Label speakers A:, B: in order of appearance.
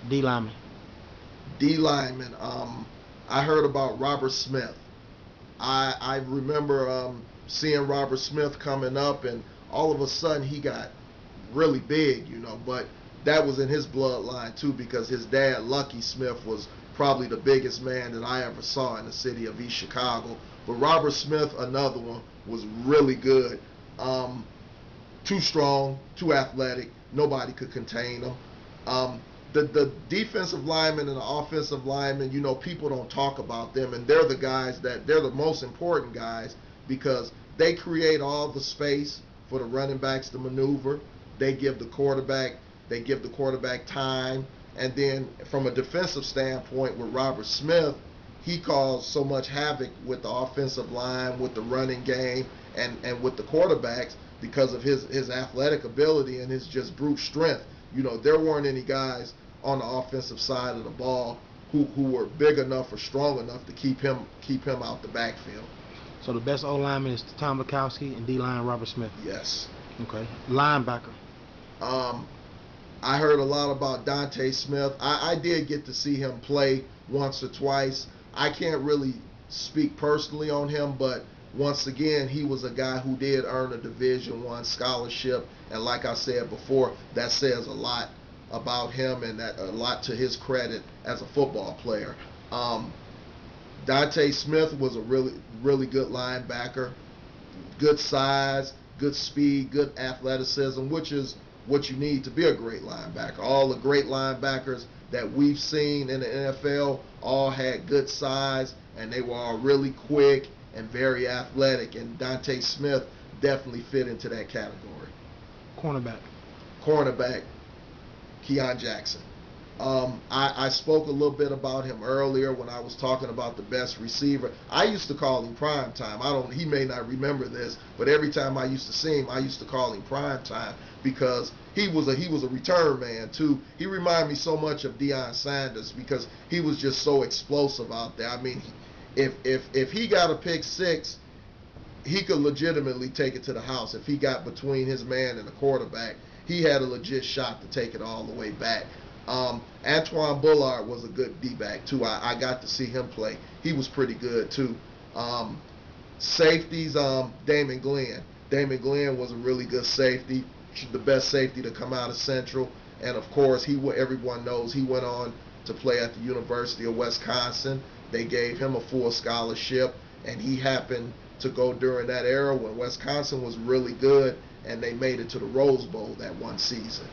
A: D lineman.
B: D lineman. I heard about Robert Smith. I remember seeing Robert Smith coming up, and all of a sudden he got really big, But that was in his bloodline too, because his dad, Lucky Smith, was probably the biggest man that I ever saw in the city of East Chicago. But Robert Smith, another one, was really good. Um, Too strong, too athletic. Nobody could contain him. Um, the defensive linemen and the offensive linemen, people don't talk about them, and they're the most important guys because they create all the space for the running backs to maneuver. They give the quarterback they give the quarterback time, and then from a defensive standpoint with Robert Smith, he caused so much havoc with the offensive line, with the running game, and with the quarterbacks because of his athletic ability and his just brute strength. There weren't any guys on the offensive side of the ball who were big enough or strong enough to keep him out the backfield.
A: So the best O lineman is Tom Bukowski and D line Robert Smith.
B: Yes.
A: Okay. Linebacker.
B: Um, I heard a lot about Dante Smith. I did get to see him play once or twice. I can't really speak personally on him, but once again, he was a guy who did earn a Division I scholarship, and like I said before, that says a lot about him and that a lot to his credit as a football player. Um, Dante Smith was a really good linebacker, good size, good speed, good athleticism, which is what you need to be a great linebacker. All the great linebackers that we've seen in the NFL all had good size, and they were all really quick and very athletic. And Dante Smith definitely fit into that category.
A: Cornerback.
B: Cornerback, Keon Jackson. I spoke a little bit about him earlier when I was talking about the best receiver. I used to call him Prime Time. I don't. He may not remember this, but every time I used to see him, I used to call him Prime Time because he was a return man too. He reminded me so much of Deion Sanders because he was just so explosive out there. I mean, if he got a pick six, he could legitimately take it to the house. If he got between his man and the quarterback, he had a legit shot to take it all the way back. Antoine Bullard was a good D-back too. I got to see him play. He was pretty good too. Um, Safeties, Damon Glenn. Damon Glenn was a really good safety, the best safety to come out of Central. And of course, everyone knows he went on to play at the University of Wisconsin. They gave him a full scholarship, and he happened to go during that era when Wisconsin was really good, and they made it to the Rose Bowl that one season.